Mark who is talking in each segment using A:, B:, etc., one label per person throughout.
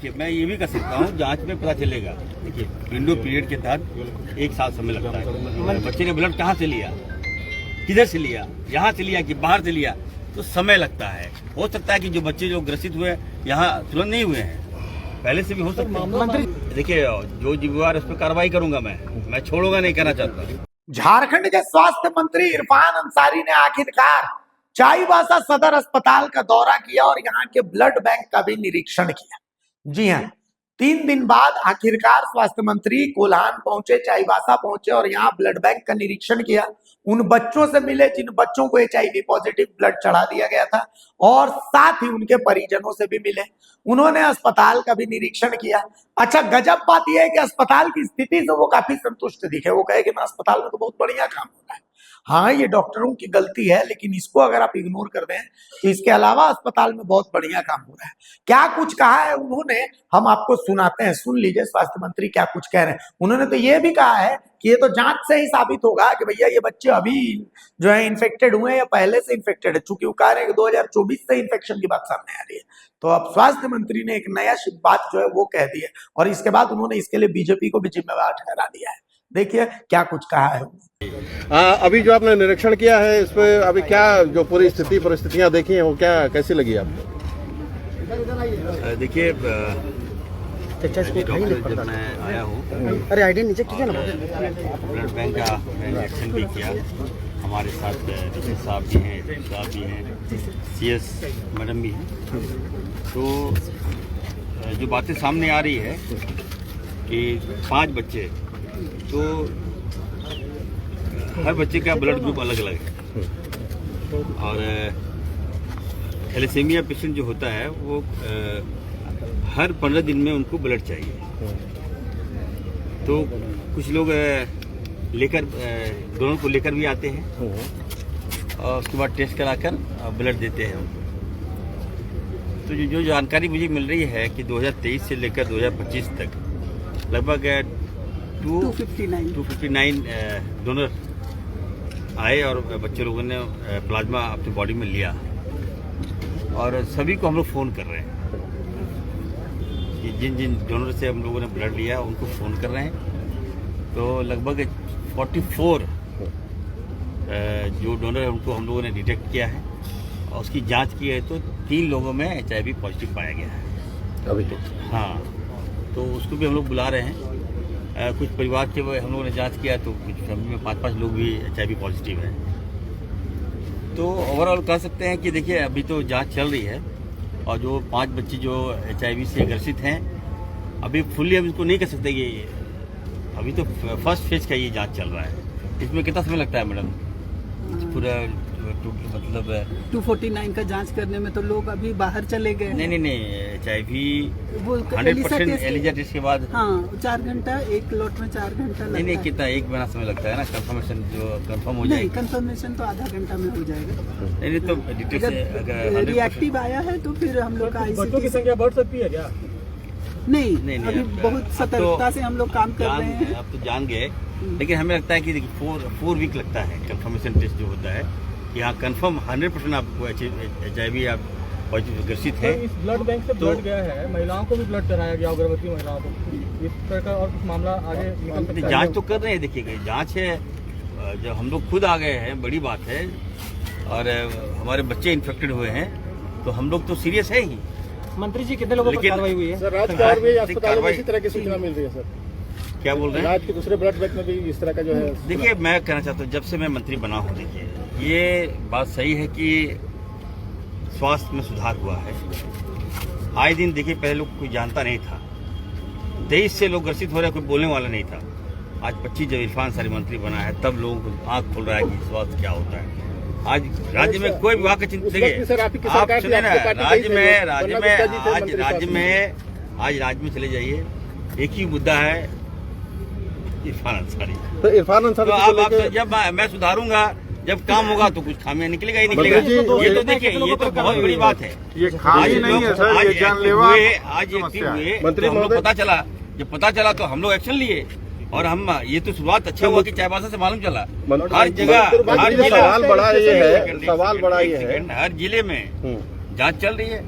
A: देखिए मैं ये भी कर सकता हूँ, जांच में पता चलेगा। देखिए विंडो पीरियड के तहत 1 साल समय लगता है। बच्चे ने ब्लड कहाँ से लिया, किधर से लिया, यहाँ से लिया कि बाहर से लिया, तो समय लगता है। हो सकता है कि जो बच्चे जो ग्रसित हुए यहाँ तुरंत नहीं हुए हैं, पहले से भी हो सकता है। मंत्री देखिए जो जिम्मेवार उस पर कार्रवाई करूंगा, मैं छोड़ूंगा नहीं, कहना चाहता हूँ।
B: झारखंड के स्वास्थ्य मंत्री इरफान अंसारी ने आखिरकार चाईबासा सदर अस्पताल का दौरा किया और यहाँ के ब्लड बैंक का भी निरीक्षण किया। जी हाँ, 3 दिन बाद आखिरकार स्वास्थ्य मंत्री कोल्हान पहुंचे, चाईबासा पहुंचे और यहाँ ब्लड बैंक का निरीक्षण किया। उन बच्चों से मिले जिन बच्चों को HIV पॉजिटिव ब्लड चढ़ा दिया गया था और साथ ही उनके परिजनों से भी मिले। उन्होंने अस्पताल का भी निरीक्षण किया। अच्छा, गजब बात यह है कि अस्पताल की स्थिति से वो काफी संतुष्ट दिखे। वो कहे कि ना, अस्पताल में तो बहुत बढ़िया काम हो रहा है। हाँ, ये डॉक्टरों की गलती है, लेकिन इसको अगर आप इग्नोर कर दें तो इसके अलावा अस्पताल में बहुत बढ़िया काम हो रहा है। क्या कुछ कहा है उन्होंने, हम आपको सुनाते हैं, सुन लीजिए स्वास्थ्य मंत्री क्या कुछ कह रहे हैं। उन्होंने तो ये भी कहा है कि ये तो जांच से ही साबित होगा कि भैया ये बच्चे अभी जो है इन्फेक्टेड हुए हैं या पहले से इन्फेक्टेड है, चूंकि वो कह रहे हैं कि 2024 से इन्फेक्शन की बात सामने आ रही है। तो अब स्वास्थ्य मंत्री ने एक नया बात जो है वो कह दी है और इसके बाद उन्होंने इसके लिए बीजेपी को भी जिम्मेवार ठहरा दिया है। देखिए क्या कुछ कहा है।
C: अभी जो आपने निरीक्षण किया है, इस पे अभी क्या जो पूरी परिस्थितियां देखी हैं वो क्या कैसी लगी आपको?
A: देखिए जब मैं आया हूँ,
D: अरे आईडी नीचे कीजिए ना।
A: ब्लड बैंक का निरीक्षण भी किया। हमारे साथ डॉक्टर साहब भी हैं, साहब भी हैं, CS मैडम भी हैं। तो जो बातें सामने आ रही है कि 5 बच्चे, तो हर बच्चे का ब्लड ग्रुप अलग अलग है और थैलेसीमिया पेशेंट जो होता है वो हर 15 दिन में उनको ब्लड चाहिए। तो कुछ लोग लेकर डोनर को लेकर भी आते हैं और उसके बाद टेस्ट कराकर ब्लड देते हैं उनको। तो जो जानकारी मुझे मिल रही है कि 2023 से लेकर 2025 तक लगभग 259 डोनर आए और बच्चे लोगों ने प्लाज्मा अपनी बॉडी में लिया और सभी को हम लोग फ़ोन कर रहे हैं कि जिन जिन डोनर से हम लोगों ने ब्लड लिया उनको फ़ोन कर रहे हैं। तो लगभग 44 जो डोनर है उनको हम लोगों ने डिटेक्ट किया है और उसकी जांच की है, तो 3 लोगों में HIV पॉजिटिव पाया गया है
C: अभी।
A: हाँ, तो उसको भी हम लोग बुला रहे हैं। कुछ परिवार के हम लोगों ने जांच किया तो कुछ फैमिली में 5-5 लोग भी HIV पॉजिटिव हैं। तो ओवरऑल कह सकते हैं कि देखिए अभी तो जांच चल रही है और जो 5 बच्चे जो HIV से ग्रसित हैं, अभी फुल्ली हम इसको नहीं कह सकते कि अभी तो फर्स्ट फेज का ये जांच चल रहा है। इसमें कितना समय लगता है मैडम? पूरा मतलब
D: 249 का जांच करने में तो लोग अभी बाहर चले गए।
A: नहीं HIV
D: वो
A: 100% एलिजा टेस्ट के बाद।
D: हाँ, 4 घंटा, एक लॉट में 4 घंटा लगता है।
A: नहीं कितना 1 महीना समय लगता है ना, कंफर्मेशन जो कंफर्म हो जाए।
D: नहीं, कंफर्मेशन तो आधा घंटा में हो जाएगा।
A: नहीं तो डिटेल से अगर
D: रिएक्टिव आया है तो फिर हम लोग का
E: बच्चों की संख्या बढ़ सकती है क्या?
D: नहीं, अभी बहुत सतर्कता से हम लोग काम कर रहे हैं।
A: अब तो जान गए, लेकिन हमें लगता है कि 4 वीक लगता है कंफर्मेशन टेस्ट जो होता है। यहाँ कंफर्म 100% आपको HIV आप पॉजिटिव ग्रसित है।
E: तो इस ब्लड बैंक से ब्लड गया है, महिलाओं को भी ब्लड चढ़ाया गया, गर्भवती महिलाओं को। इस तरह का और कुछ मामला आगे निकल सकता है?
A: जांच तो कर रहे हैं, देखिए जांच है। जब हम लोग खुद आ गए हैं बड़ी बात है और हमारे बच्चे इन्फेक्टेड हुए हैं तो हम लोग तो सीरियस है ही।
E: मंत्री जी, कितने लोगों पर कार्रवाई हुई है?
C: सर, राज्य में अस्पतालों में इसी तरह की सूचना मिल रही है सर।
A: क्या बोल रहे हैं?
C: राज्य के दूसरे ब्लड बैंक में भी इस तरह का जो है।
A: देखिए मैं कहना चाहता हूँ, जब से मैं मंत्री बना हूँ, देखिए ये बात सही है कि स्वास्थ्य में सुधार हुआ है। आए दिन देखिए पहले लोग कोई जानता नहीं था, 23 से लोग ग्रसित हो रहे, कोई बोलने वाला नहीं था। आज 25 जब इरफान अंसारी मंत्री बना है तब लोगों को आंख खुल रहा है कि स्वास्थ्य क्या होता है। आज राज्य में कोई विभाग का चिंता देखिए, आप सुने ना, राज्य में चले जाइए, एक ही मुद्दा है इरफान अंसारी।
C: तो इरफान अंसारी
A: तो जब मैं सुधारूंगा, जब काम होगा तो कुछ खामियां निकलेगा ही निकलेगा। ये तो देखिए ये तो बहुत बड़ी बात है।
F: ये खामी नहीं है सर, ये जानलेवा
A: आज एक्टिव हुए तो हम लोग पता चला, जब पता चला तो हम लोग एक्शन लिए और हम ये तो शुरुआत अच्छा हुआ कि चाईबासा से मालूम चला। हर जगह
C: सवाल बड़ा ये है,
A: हर जिले में जांच चल रही है।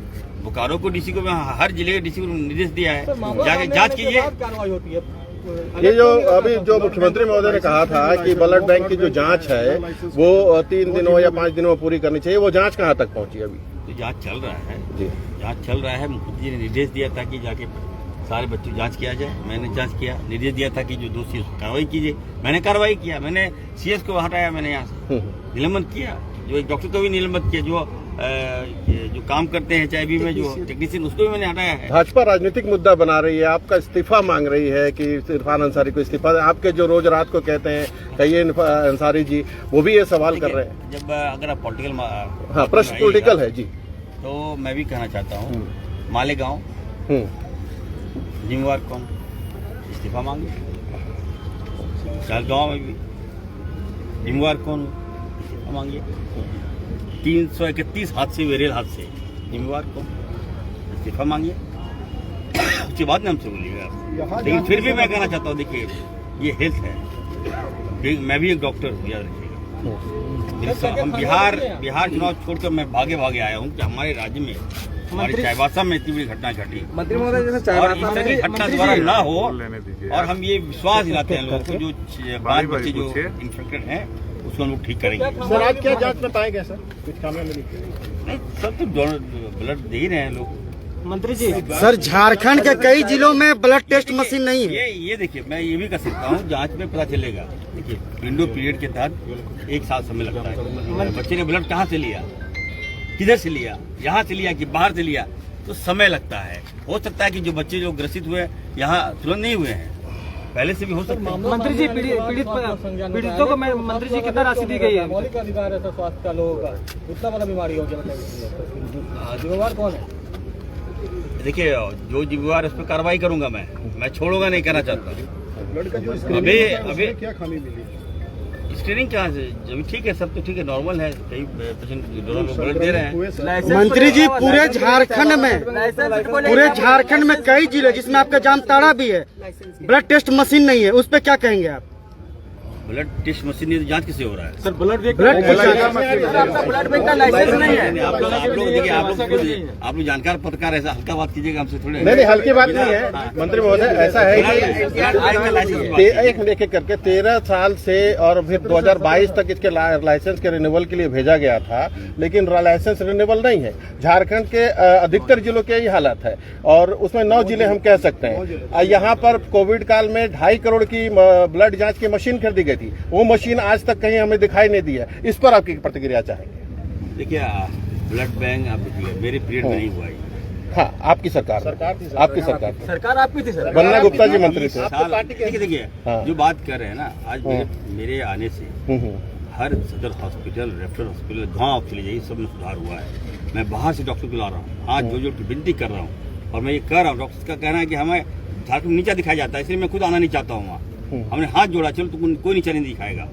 A: बोकारो को डीसी को, हर जिले के डीसी को निर्देश दिया है,
E: सर, मामला
A: जाके
E: सामने
A: जांच
E: आने के
A: कीजिए।
E: बाद कार्रवाई होती है।
C: ये जो अभी जो मुख्यमंत्री महोदय ने कहा था कि ब्लड बैंक की जो जांच है वो 3 दिनों या 5 दिनों में पूरी करनी चाहिए, वो जांच कहाँ तक पहुंची अभी?
A: तो जांच चल रहा है
C: जी,
A: जांच चल रहा है। मुख्यमंत्री ने निर्देश दिया था कि जाके सारे बच्चों की जांच किया जाए। मैंने जांच किया, निर्देश दिया था कि जो दोषी है उसको कार्रवाई कीजिए। मैंने कार्रवाई किया, मैंने सीएस को हटाया, मैंने यहाँ से निलंबन किया, जो एक डॉक्टर को भी निलंबित किया, जो काम करते हैं चाहे भी में जो टेक्नीशियन, उसको भी मैंने हटाया है।
C: भाजपा राजनीतिक मुद्दा बना रही है, आपका इस्तीफा मांग रही है कि इरफान अंसारी को इस्तीफा, आपके जो रोज रात को कहते हैं कहिए अंसारी जी, वो भी ये सवाल कर रहे हैं।
A: जब अगर आप पॉलिटिकल,
C: हाँ, प्रश्न पॉलिटिकल है जी,
A: तो मैं भी कहना चाहता हूँ, मालेगांव जिम्मेवार कौन, इस्तीफा मांगे। चालगांव में भी जिम्मेवार कौन, इस्तीफा मांगे। 331 हादसे, रेल हादसे, जिम्मेवार कौन, इस्तीफा मांगिए। उसके बाद में हमसे बोलिएगा। लेकिन फिर भी मैं कहना चाहता हूँ, देखिए ये हेल्थ है, मैं भी एक डॉक्टर हूँ, याद रखिएगा। हम बिहार चुनाव छोड़कर मैं भागे आया हूँ कि हमारे राज्य में, हमारे चाईबासा में इतनी बड़ी घटना घटी।
D: मंत्री महोदय जैसे
A: और
D: चाईबासा
A: इस तरह की
D: में
A: घटना दोबारा ना हो,
F: दीजिए
A: और हम ये विश्वास दिलाते हैं लोगों को, जो 5 बच्चे जो इन्फेक्टेड हैं उसको हम लोग ठीक करेंगे।
C: सर आज क्या जांच में पाए गए सर, कुछ कामयाब मिली?
A: नहीं, सब तो ब्लड दे ही रहे हैं लोग।
D: मंत्री जी,
G: सर झारखंड के कई जिलों में ब्लड टेस्ट मशीन नहीं है।
A: ये देखिए, मैं ये भी कह सकता हूँ, जांच में पता चलेगा। देखिए, विंडो पीरियड के तहत 1 साल समय लगता है। बच्चे ने ब्लड कहाँ से लिया, किधर से लिया, यहाँ से लिया कि बाहर से लिया, तो समय लगता है। हो सकता है कि जो बच्चे जो ग्रसित हुए यहाँ तुरंत नहीं हुए हैं, पहले से भी हो सकता है।
D: मंत्री जी, पीड़ितों को मंत्री जी कितना राशि दी गई है?
E: मौलिक अधिकार है सर स्वास्थ्य का, लोगों का इतना बड़ा बीमारी हो गया, बताइए जिम्मेवार कौन है?
A: देखिए, जो जिम्मेवार उस पर कार्रवाई करूंगा मैं छोड़ूंगा नहीं, कहना चाहता हूँ। अभी
C: क्या खामी मिली?
A: स्क्रीनिंग कहाँ से, जब ठीक है, सब तो ठीक है, नॉर्मल है, कई पेशेंट दोनों लोग ब्लड दे रहे हैं।
G: मंत्री जी पूरे झारखंड में कई जिले जिसमें आपका जामताड़ा भी है, ब्लड टेस्ट मशीन नहीं है, उस पर क्या कहेंगे आप?
A: ब्लड टेस्ट मशीन नहीं तो जांच किसे हो रहा है?
G: सर ब्लड
D: ब्लड बैंक का लाइसेंस नहीं है।
A: आप लोग देखिए, आप लोग जानकार पत्रकार, ऐसा हल्का बात कीजिएगा हमसे थोड़े।
C: नहीं, हल्की बात नहीं है मंत्री महोदय, ऐसा है कि एक करके 13 साल से और फिर 2022 तक इसके लाइसेंस के रिन्यूअल के लिए भेजा गया था, लेकिन लाइसेंस रिन्यूअल नहीं है। झारखंड के अधिकतर जिलों के यही हालत है, और उसमें 9 जिले हम कह सकते हैं। यहाँ पर कोविड काल में 2.5 करोड़ की ब्लड जांच की मशीन खरीदी गई थी, वो मशीन आज तक कहीं हमें दिखाई नहीं दी है। इस पर आपकी प्रतिक्रिया चाहेंगे?
A: देखिए, ब्लड बैंक आप देखिए, मेरे पीरियड में नहीं हुआ है।
C: हाँ, आपकी सरकार आपकी
D: सरकार आपकी थी सर।
C: बन्ना गुप्ता जी मंत्री थे।
A: देखिए,
C: हाँ।
A: जो बात कर रहे हैं ना, आज मेरे आने से हर सदर हॉस्पिटल, रेफरल हॉस्पिटल, गाँव चले जाइए, सब में सुधार हुआ है। मैं बाहर से डॉक्टर को ला रहा हूँ, आज जो विनती कर रहा हूँ, और मैं ये कह रहा हूँ, डॉक्टर का कहना है कि हमें झारखंड नीचा दिखाया जाता है, इसलिए मैं खुद आना नहीं चाहता हूँ वहाँ। हमने हाथ जोड़ा, चलो तो कोई नीचा नहीं दिखाएगा,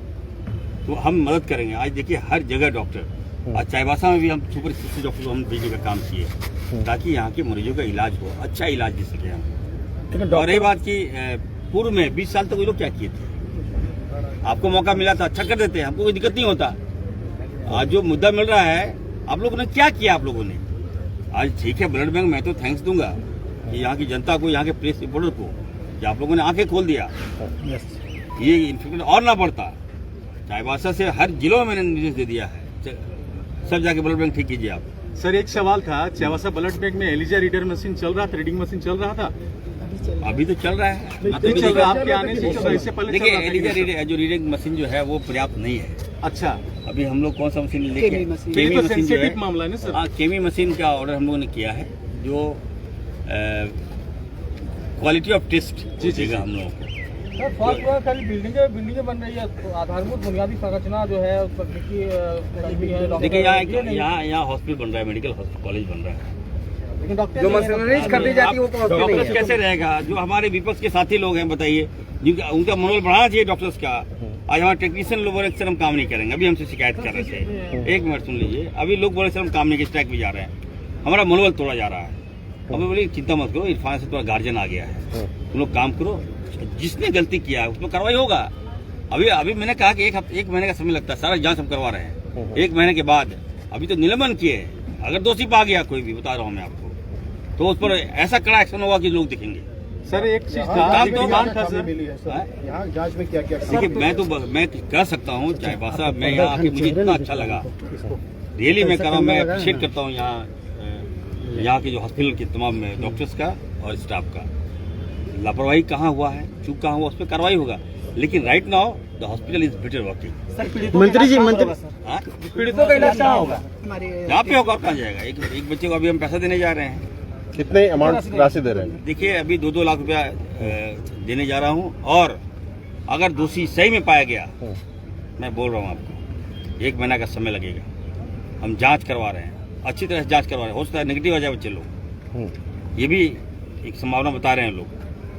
A: तो हम मदद करेंगे। आज देखिए, हर जगह डॉक्टर, आज चाईबासा में भी हम सुपर स्पेशलिस्ट डॉक्टर को हम भेजने का काम किए, ताकि यहाँ के मरीजों का इलाज हो, अच्छा इलाज दे सके हम। और ये बात की पूर्व में 20 साल तक वो लोग क्या किए थे, आपको मौका मिला था, अच्छा कर देते हैं, हमको कोई दिक्कत नहीं होता। आज जो मुद्दा मिल रहा है, आप लोगों ने क्या किया, आप लोगों ने आज ठीक है, ब्लड बैंक मैं तो थैंक्स दूंगा कि यहाँ की जनता को, यहाँ के प्रेस रिपोर्टर को, कि आप लोगों ने आंखें खोल दिया। ये इन्फेक्शन और ना बढ़ता। चाईबासा से हर जिलों में मैंने निर्देश दे दिया है, सब जाके ब्लड बैंक ठीक कीजिए आप।
H: सर एक सवाल था, चाईबासा ब्लड बैंक में एलिजा रीडर मशीन चल रहा था, रीडिंग मशीन चल रहा था?
A: अभी तो चल रहा है,
H: आपके आने से इससे पहले
A: देखिए, एलिजा जो रीडिंग मशीन जो है वो पर्याप्त नहीं है।
H: अच्छा,
A: अभी हम लोग कौन सा मशीन लेके,
H: केमी मशीन जो है मामला है ना सर?
A: हाँ, केमी मशीन का ऑर्डर हम लोगों ने किया है, जो क्वालिटी ऑफ टेस्ट देगा हम लोगों को।
E: सर स्वास्थ्य विभाग खाली बिल्डिंगें बन रही है, आधारभूत बुनियादी संरचना जो है, तकनीकी कर्मी है।
A: देखिए, यहाँ हॉस्पिटल बन रहा है, मेडिकल कॉलेज बन रहा है,
E: लेकिन डॉक्टर
D: जो मशीनरीज खरीदी जाती है वो पहुंचती नहीं
A: डॉक्टर्स
D: है।
A: कैसे रहेगा? जो हमारे विपक्ष के साथी लोग हैं, बताइए, जिनका उनका मनोबल बढ़ाना चाहिए डॉक्टर्स का। आज हमारे टेक्नीशियन लोग बोले सर हम काम नहीं करेंगे, अभी हमसे शिकायत कर रहे थे। एक मिनट सुन लीजिए, अभी लोग बोले सर हम काम नहीं करेंगे, स्ट्राइक भी जा रहे हैं, हमारा मनोबल तोड़ा जा रहा है। हमें बोले चिंता मत करो, इरफान से तुम्हारा गार्जियन आ गया है, तुम लोग काम करो, जिसने गलती किया है उसमें कार्रवाई होगा। अभी मैंने कहा कि एक महीने का समय लगता है, सारा जांच हम करवा रहे हैं। 1 महीने के बाद, अभी तो निलंबन किए, अगर दोषी पा गया कोई भी, बता रहा हूँ मैं आपको, तो उस पर ऐसा कड़ा एक्शन होगा कि लोग दिखेंगे।
H: सर एक चीज
C: जांच था सर, मिली है सर, यहाँ जांच में क्या क्या
A: देखिए मैं कह सकता हूँ चाईबासा, मैं यहाँ आके मुझे इतना अच्छा लगा, रियली मैं कर रहा हूँ, मैं अप्रिशिएट करता हूँ यहाँ के जो हॉस्पिटल के तमाम डॉक्टर्स का और स्टाफ का। लापरवाही कहाँ हुआ है, चूक कहाँ हुआ, उस पर कार्रवाई होगा, लेकिन right now the hospital is better working.
G: मंत्री जी
E: पीड़ितों का इलाज कहाँ होगा?
A: यहाँ पे होगा, कहाँ जाएगा? एक बच्चे को अभी हम पैसा देने जा रहे हैं।
C: कितने अमाउंट राशि दे रहे हैं?
A: देखिए अभी 2-2 लाख रुपया देने जा रहा हूँ, और अगर दोषी सही में पाया गया, मैं बोल रहा हूँ आपको 1 महीना का समय लगेगा। हम जांच करवा रहे हैं, अच्छी तरह से जांच करवा रहे हैं। हो सकता है नेगेटिव आ जाए बच्चे लोग, ये भी एक संभावना बता रहे हैं लोग।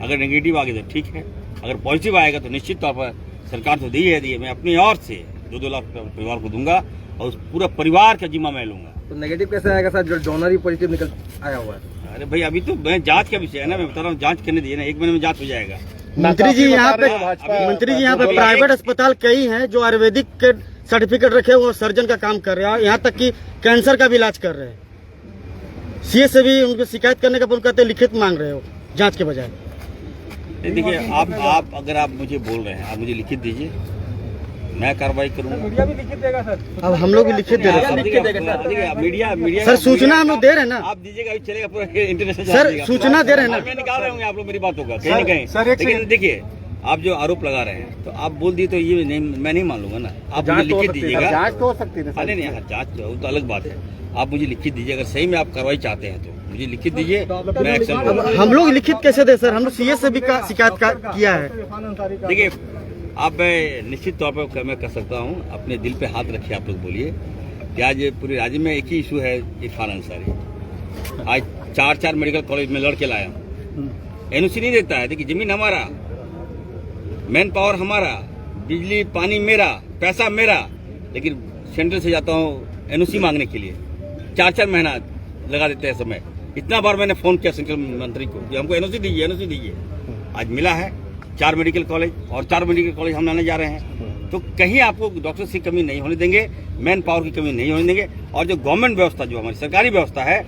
A: अगर नेगेटिव आ गया तो ठीक है, अगर पॉजिटिव आएगा तो निश्चित तौर पर सरकार तो दी है, मैं अपनी ओर से 2-2 लाख रुपया परिवार को दूंगा, और उस पूरा परिवार का जिम्मा मैं लूंगा।
E: तो नेगेटिव कैसे आएगा सर, जो डोनर ही पॉजिटिव निकल आया हुआ है?
A: अरे भाई अभी तो मैं जांच का विषय है ना, मैं बता रहा हूँ, जांच करने दिए ना, 1 महीने में जांच हो जाएगा।
G: मंत्री जी यहाँ पे प्राइवेट अस्पताल कई हैं जो आयुर्वेदिक के सर्टिफिकेट रखे हुए सर्जन का काम कर रहे हैं, यहाँ तक कि कैंसर का भी इलाज कर रहे हैं। सीए से भी उनको शिकायत करने का बोल कहते लिखित मांग रहे हो जांच के बजाय।
A: देखिए आप अगर आप मुझे बोल रहे हैं, आप मुझे लिखित दीजिए, मैं कार्रवाई करूंगा।
E: मीडिया भी लिखित देगा सर?
G: अब हम लोग भी लिखित दे रहे हैं
A: मीडिया
G: सर, सूचना हम लोग दे रहे हैं ना।
A: आप दीजिएगा, अभी चलेगा पूरा इंटरनेशनल
G: सर, सूचना दे रहे हैं ना।
A: मैं निकाल रहे होंगे आप लोग, मेरी बात होगा कहीं ना कहीं। लेकिन देखिए आप जो आरोप लगा रहे हैं, तो आप बोल दिए तो ये नहीं, मैं नहीं मान लूंगा ना। आप मुझे लिखित दीजिएगा।
C: जांच तो हो सकती है।
A: नहीं, जांच तो अलग बात है। आप मुझे लिखित दीजिए, अगर सही में आप कार्रवाई चाहते हैं तो मुझे लिखित दीजिए, मैं एक्शन लूंगा।
G: हम लोग लिखित कैसे दे सर, हम लोग सीए से भी शिकायत किया है।
A: देखिए आप निश्चित तौर पर मैं कर सकता हूँ, अपने दिल पे हाथ रखिए, आप लोग बोलिए कि आज पूरे राज्य में एक ही इशू है, इरफान अंसारी। आज 4 मेडिकल कॉलेज में लड़के लाया हूँ, एनओसी नहीं देता है। देखिए जमीन हमारा, मैन पावर हमारा, बिजली पानी मेरा, पैसा मेरा, लेकिन सेंट्रल से जाता हूँ एनओसी मांगने के लिए, 4 महीना लगा देते हैं समय। इतना बार मैंने फोन किया सेंट्रल मंत्री को कि हमको एनओसी दीजिए, एनओसी दीजिए। आज मिला है 4 मेडिकल कॉलेज, और 4 मेडिकल कॉलेज हम लाने जा रहे हैं। तो कहीं आपको डॉक्टर्स की कमी नहीं होने देंगे, मैन पावर की कमी नहीं होने देंगे, और जो गवर्नमेंट व्यवस्था, जो हमारी सरकारी व्यवस्था है,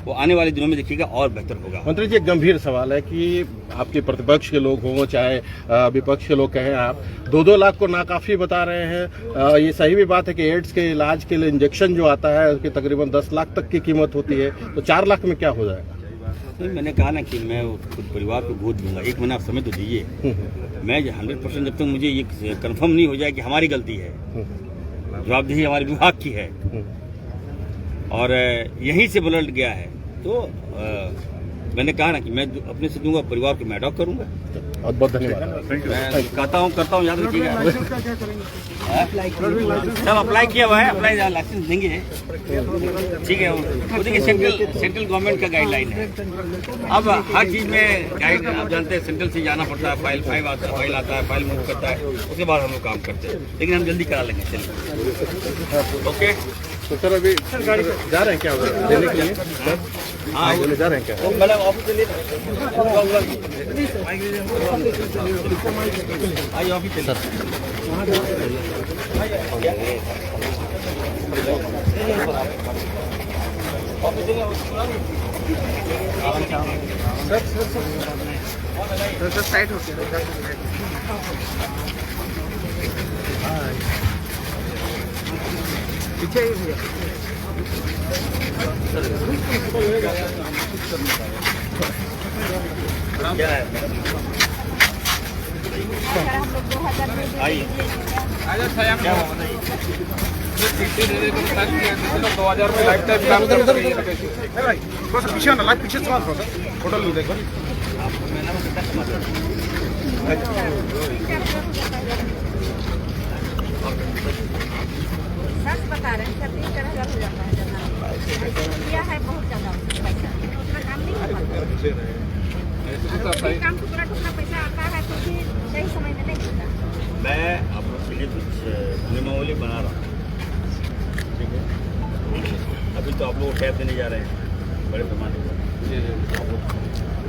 A: वो आने वाले दिनों में देखिएगा और बेहतर होगा।
C: मंत्री जी, एक गंभीर सवाल है कि आपके प्रतिपक्ष के लोग हों चाहे विपक्ष के लोग कहें, आप 2-2 लाख को नाकाफी बता रहे हैं। ये सही भी बात है कि एड्स के इलाज के लिए इंजेक्शन जो आता है उसकी तकरीबन 10 लाख तक की कीमत होती है, तो 4 लाख में क्या हो जाएगा?
A: नहीं, मैंने कहा ना कि मैं खुद परिवार को गोद दूंगा। 1 महीना समय तो दीजिए। मैं 100% जब तक मुझे ये कंफर्म नहीं हो जाए कि हमारी गलती है, जवाबदेही हमारे विभाग की है, और यहीं से बुलट गया है, तो मैंने कहा ना कि मैं अपने से दूंगा, परिवार को मैं अडॉप्ट करूंगा।
C: बहुत बहुत धन्यवाद।
A: मैं करता हूँ, याद रखिएगा। सब अप्लाई किया हुआ है, अप्लाई लाइसेंस देंगे, ठीक है। वो देखिए सेंट्रल गवर्नमेंट का गाइडलाइन है। अब हर चीज में गाइड, आप जानते हैं सेंट्रल से जाना पड़ता है, फाइल आता है, फाइल मूव करता है, उसके बाद हम लोग काम करते हैं, लेकिन हम जल्दी करा लेंगे। चलिए ओके।
C: तो सर अभी गाड़ी जा रहे हैं क्या देने के लिए? हाँ, जा रहे हैं क्या?
A: तो मैडम ऑफिस चलिए, आइए ऑफिस चलिए।
E: सर साइड होके पीछे ही भैया।
A: क्या है? आइए, क्या हुआ बताइए?
F: 2000 में लाइफ टाइम काम कर थोड़ा सा पीछे ना, लाइफ पीछे से मत फोटो लो, देखो
I: सच बता रहे हैं, 30,000 हो जाता है जगह किया है, बहुत ज्यादा पैसा, उतना काम नहीं हो पाता। काम टुकड़ा पैसा आता है तो भी सही समय में नहीं मिलता।
A: मैं आप लोग के लिए कुछ नियमावली बना रहा हूँ, ठीक है। अभी तो आप लोग टैब देने जा रहे हैं बड़े पैमाने पर,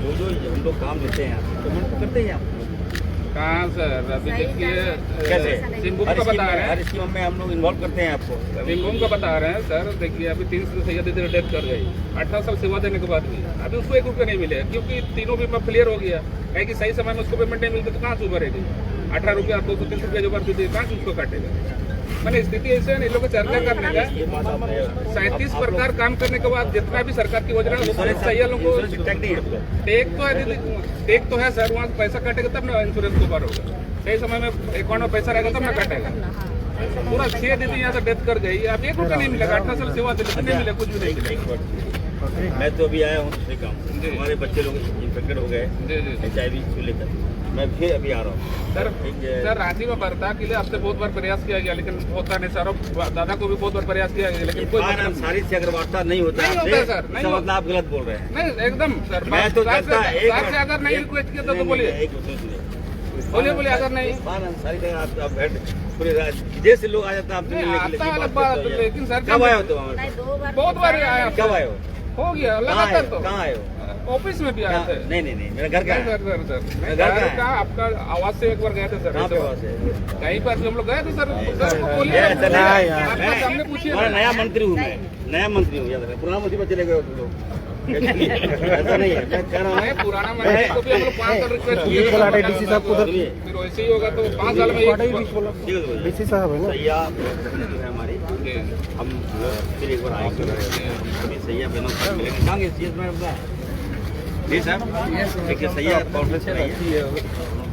A: जो हम लोग काम देते हैं, तो हम करते हैं आप लोग।
F: कहाँ सर अभी देखिए
A: कैसे
F: सिंहभूम
A: हर
F: का
A: स्कीम
F: बता
A: में
F: रहे
A: हर
F: हैं,
A: स्कीम में हम लोग इन्वॉल्व करते हैं आपको।
F: सिंहभूम का बता रहे हैं सर। देखिए अभी 3 सैयद दीदी डेथ कर गई, 18 साल सेवा देने के बाद भी अभी उसको 1 रुपया नहीं मिले, क्योंकि तीनों बीमा क्लियर हो गया है कि सही समय में उसको पेमेंट नहीं मिलती तो कहाँ से उभरेगी। 18 रुपया 230 रुपया जो बार दीदी कहाँ से उसको काटेगा। मैंने स्थिति ऐसे है इन लोगों को चर्चा करने का 37 प्रकार काम करने के बाद जितना भी सरकार की योजना सही लोगों को टेक तो है दीदी, टेक तो है सर। वहाँ पैसा काटेगा तब ना इंश्योरेंस कवर होगा, सही समय में अकाउंट में पैसा रहेगा तब ना काटेगा। पूरा 6 दीदी यहाँ से डेथ कर गई, अब 1 रुपया नहीं मिलेगा। 18 साल सेवा देने नहीं मिले, कुछ भी नहीं मिलेगा।
A: मैं तो अभी आया हूँ दूसरे काम, हमारे बच्चे लोग इन्फेक्टेड हो गए HIV को लेकर, मैं फिर अभी आ रहा हूँ
F: सर रांची में बर्ता के लिए आपसे बहुत बार प्रयास किया गया, लेकिन होता नहीं सर। और दादा को भी बहुत बार प्रयास किया गया, लेकिन कोई
A: सारी से अगर वार्ता नहीं होता
F: नहीं होता सर, नहीं होता।
A: मतलब आप गलत बोल रहे हैं।
F: नहीं एकदम सर,
A: मैं तो
F: सर से अगर नहीं रिक्वेस्ट किया तो बोलिए बोलिए अगर नहीं
A: सारी जगह आप बैठ पूरे विदेश से लोग आ जाते हैं आपसे मिलने के लिए।
F: अलग बात, लेकिन सर
A: कब आए हो तो
I: नहीं, 2 बार
F: बहुत बार आया।
A: कब आए हो?
F: हो गया लगातार। तो
A: कहाँ आए हो?
F: ऑफिस में भी आए थे।
A: नहीं नहीं नहीं, मेरा घर का है।
F: सर घर का आपका आवाज से एक बार गए थे सर।
A: कहाँ पे आवाज है?
F: कहीं पर हम लोग गए थे सर। बोलिए आपका सामने पूछिए।
A: मैं नया मंत्री हूँ, मैं नया मंत्री हूँ, याद रखें। पुराना मंत्री में चले गए हो तुम लोग। ऐसा नहीं है, मैं कह रहा हूँ
F: पुराना मंत्री को भी हम लोग 5 साल रिक्वेस्ट किए,
A: डीसी साहब को
F: फिर वैसे ही होगा तो 5 साल में
A: डीसी साहब है ना, सैया जो है हमारी, हम फिर एक बार आएंगे, सैया बहनों से मिलेंगे। कहाँ गए सीएस में अपना? जी साहब देखिए, सैया कॉन्फ्रेंस कराइए,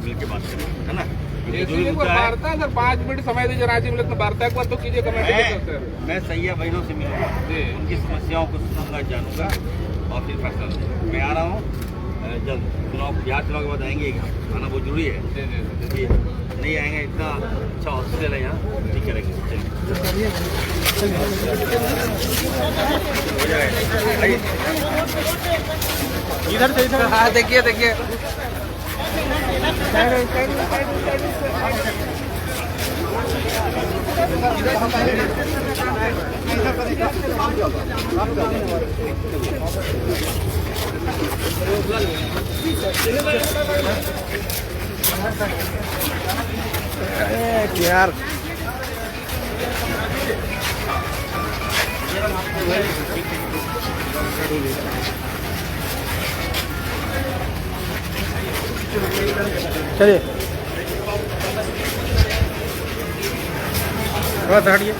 A: मिल के बात करें, है ना।
F: वार्ता सर 5 मिनट समय दीजिए रांची में, लेकिन वार्ता एक बार तो कीजिए कमेटी।
A: मैं सैया बहनों से मिलूंगा, उनकी समस्याओं को सुनूंगा, जानूंगा और फिर फैसला लूंगा। मैं आ रहा हूँ जल्द, बिहार चुनाव के बाद आएंगे, आना बहुत जरूरी है, क्योंकि नहीं आएंगे इतना अच्छा हॉस्पिटल है यहाँ, ठीक करेंगे।
F: इधर से इधर, हाँ देखिए देखिए
C: यार चलिए थोड़ा सा हटिए।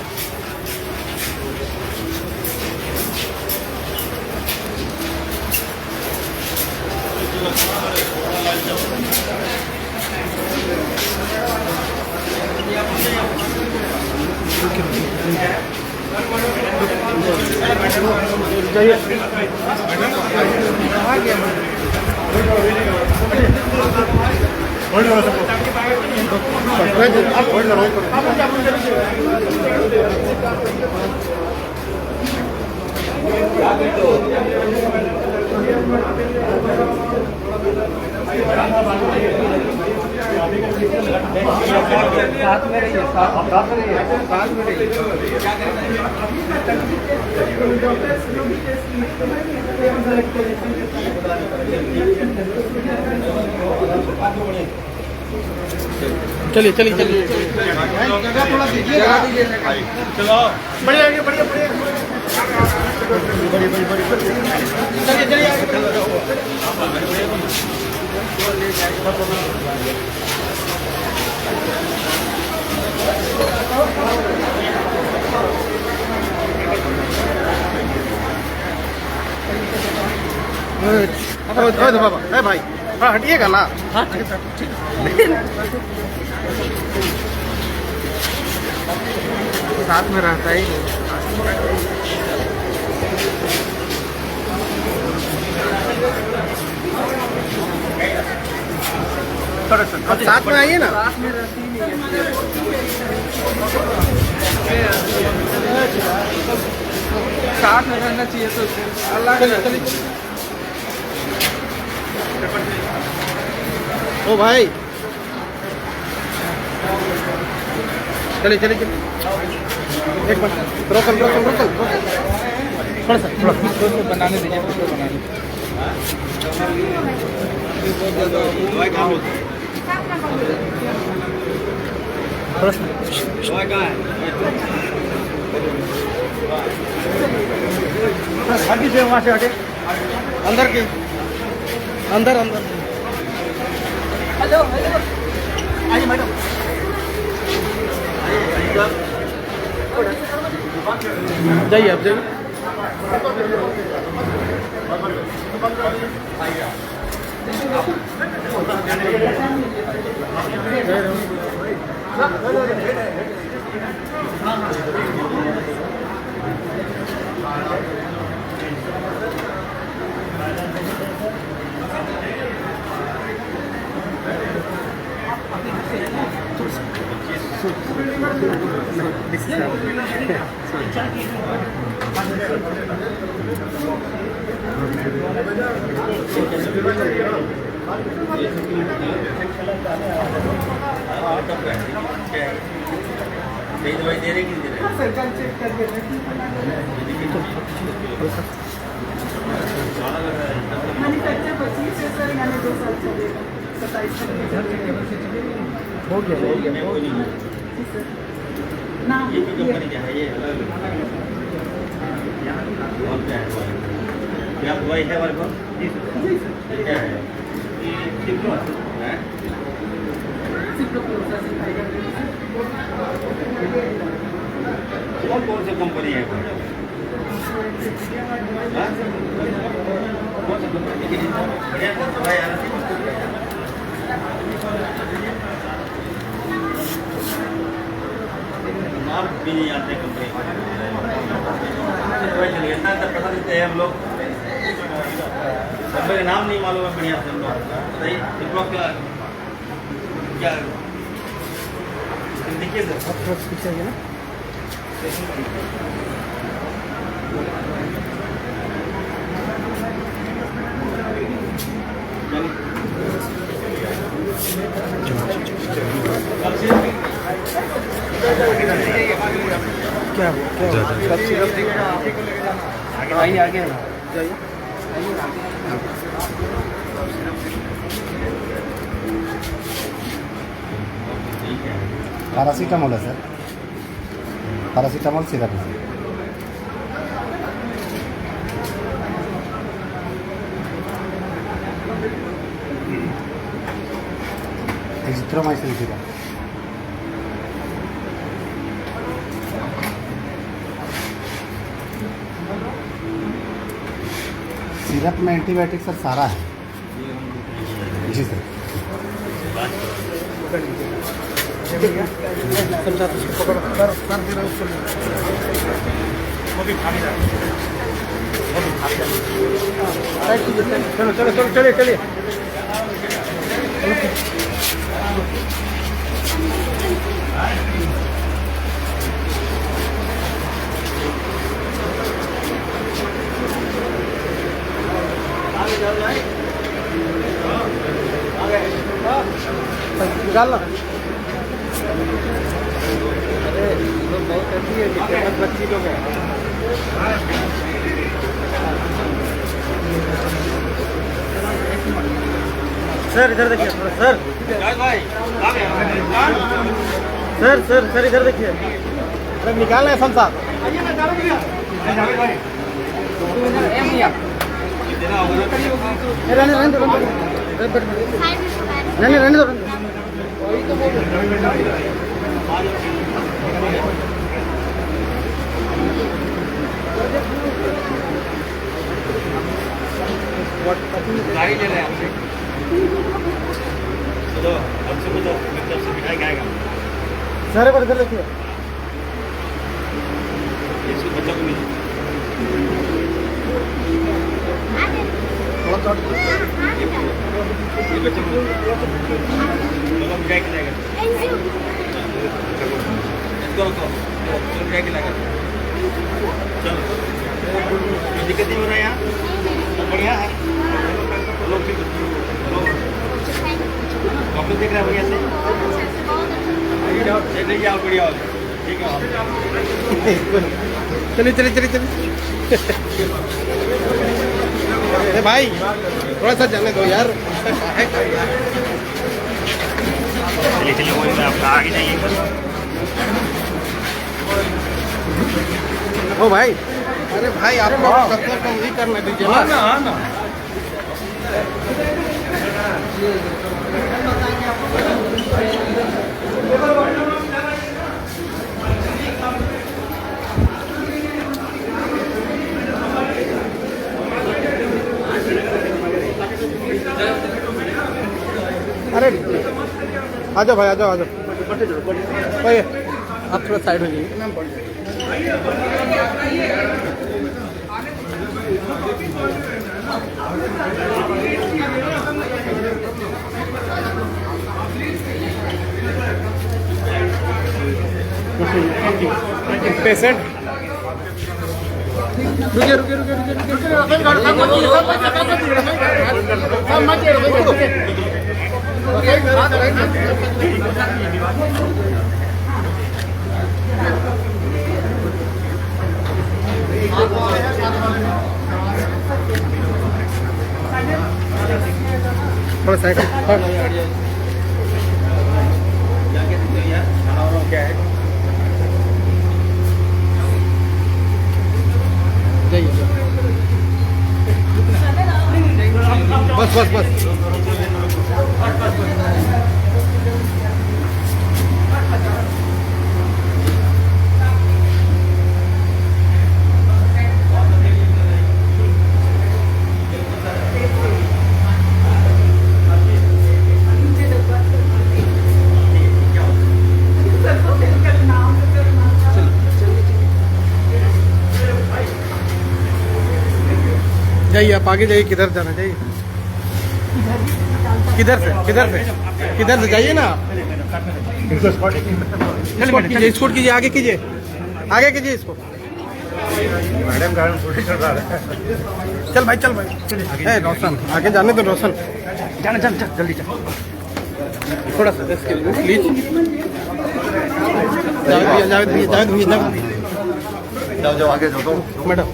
C: चलिए चलिए चलिए थोड़ा दीजिए, चलो बढ़िया बढ़िया बढ़िया चलिए चलिए बाबा भाई हाँ हटिएगा ना। साथ में रहता ही अब साथ में आइए ना। साथ में रहना चाहिए तो अल्लाह ओ भाई चलिए चलिए चलिए एक मिनट रोकल थोड़ा सा बनाने दीजिए बनाने।
G: हटी से वहाँ से हटे अंदर की अंदर अंदर
D: हेलो हेलो आइए मैडम
G: जाइए आप जाइए
A: सही दवाई दे रहे कि नहीं दे रहे?
D: सरकार चेक कर दे रहे मैन्युफैक्चर 25 है सर, मैंने 2 साल चलेगा 27
G: हो गया
D: ना
A: ये भी कंपनी क्या है? ये अलग और क्या है? क्या दवाई है हमारे पास?
D: जी सर
A: ये क्या है? ये सिप्रो है? कौन सी कंपनी है? हाँ? कौन सी कंपनी की बढ़िया दवाई आ रही है? नाम भी नहीं आते कंपनी दवाई चलिए इतना तक पता देते हैं हम लोग, सबके नाम नहीं मालूम है बढ़िया से हम लोग। बताइए सिप्रो क्या देखिए सर
G: ना क्या आइए आगे जाइए
J: पैरासीटामोल है सर, पैरासीटामोल सिरप है। Azithromycin syrup. सिरप में एंटीबायोटिक सर सारा है। जी सर।
G: चलो चलो चलो चलिए चलिए निकाल लो। अरे लोग बहुत अच्छी है कि 25 लोग हैं। सर इधर देखिए थोड़ा सर सर सर सर इधर देखिए अरे निकालना है साहब रहने रहने दो नहीं रहने दो
A: गाड़ी ले रहे हैं आपसे तो हमसे कुछ मतलब से मिठाई खाएगा
G: सारे पर इधर देखिए
A: इसको बच्चों को मिले ये बच्चों को मिठाई खिलाएगा इसको रखो मिठाई खिलाएगा चलो कोई दिक्कत नहीं हो रहा है यहाँ बढ़िया है लोग कॉपी देख रहे हैं बढ़िया से ले जाओ बढ़िया हो ठीक है
G: चलिए चलिए चलिए चलिए भाई थोड़ा सा जाने दो यार
A: चलिए वही मैं आपका आगे जाइए।
C: ओ भाई, अरे भाई आपको कम ही करने दीजिए ना। अरे आ जाओ भाई, आ जाओ भाई, आप थोड़ा साइड हो जाइए। पेशेंट थोड़ा साइड क्या है, बस बस बस। जाइए आप आगे जाइए, किधर जाना चाहिए, किधर से जाइए ना। स्कॉट कीजिए, आगे कीजिए इसको। मैडम गाड़ी थोड़ी चल रहा है। चल भाई रोशन आगे जाने दो, रोशन चल जल्दी चल, थोड़ा सा प्लीज। जाओ आगे जाओ मैडम।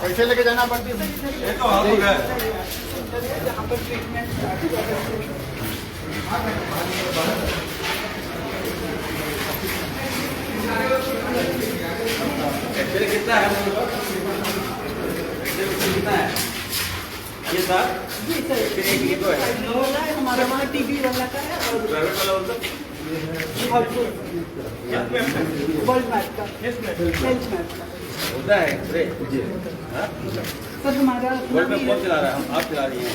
C: पैसे लेके जाना पड़ती है तो हो गया।
A: कितना है ये सर?
D: जी सर,
A: ये तो है
D: हमारा वहाँ टीवी वाला का है और
A: प्राइवेट वाला
D: वर्ल्ड मैप का, हेल्थ मैप का
A: होता है एक्सरे।
D: सर हमारा
A: वर्ल्ड में कौन चला रहा है? आप चला रही हैं?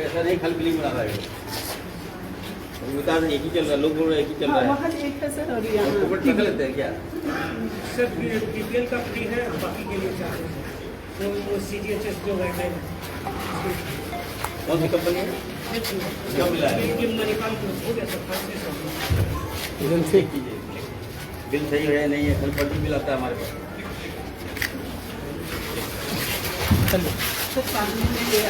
A: ऐसा नहीं खल फिल्म बना रहा है, बता दें एक ही चल रहा है, लोग बोल रहे हैं एक ही चल रहा है।
D: वहाँ एक है सर और यहाँ
A: टिकट रख लेते हैं क्या?
E: सर बीपीएल का फ्री है, बाकी के लिए चार्ज है। तो वो CGHS जो गाइडलाइन है।
A: कौन सी कंपनी है? क्या मिला है?
E: निकाल के हो गया सर, 5
A: से बिल सही है नहीं है, कल पट्टी बिल आता है हमारे पास।
D: सर सामने में ये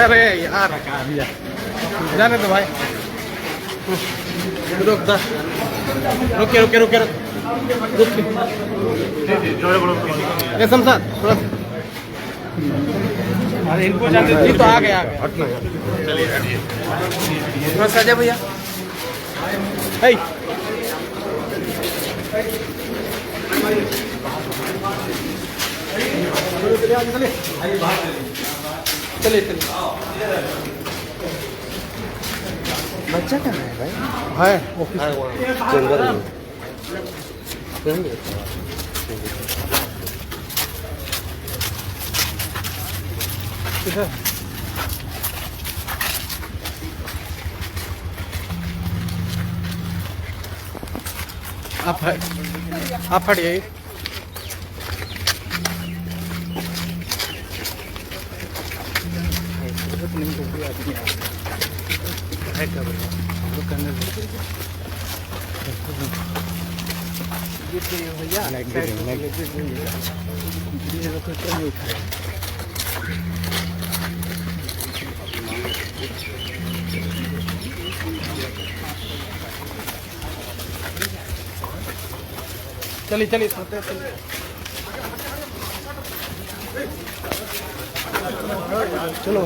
C: अरे यार जाने दो भाई, रुक ये शमशाद थोड़ा, अरे इनको जाने दो, तो आ गया चलिए थोड़ा सजा भैया। चलिए बच्चा कहाँ है भाई? है आप हटिए।
D: नहीं करते आदमी है क्या वो करने भैया नहीं उठाए चलिए चलिए चलो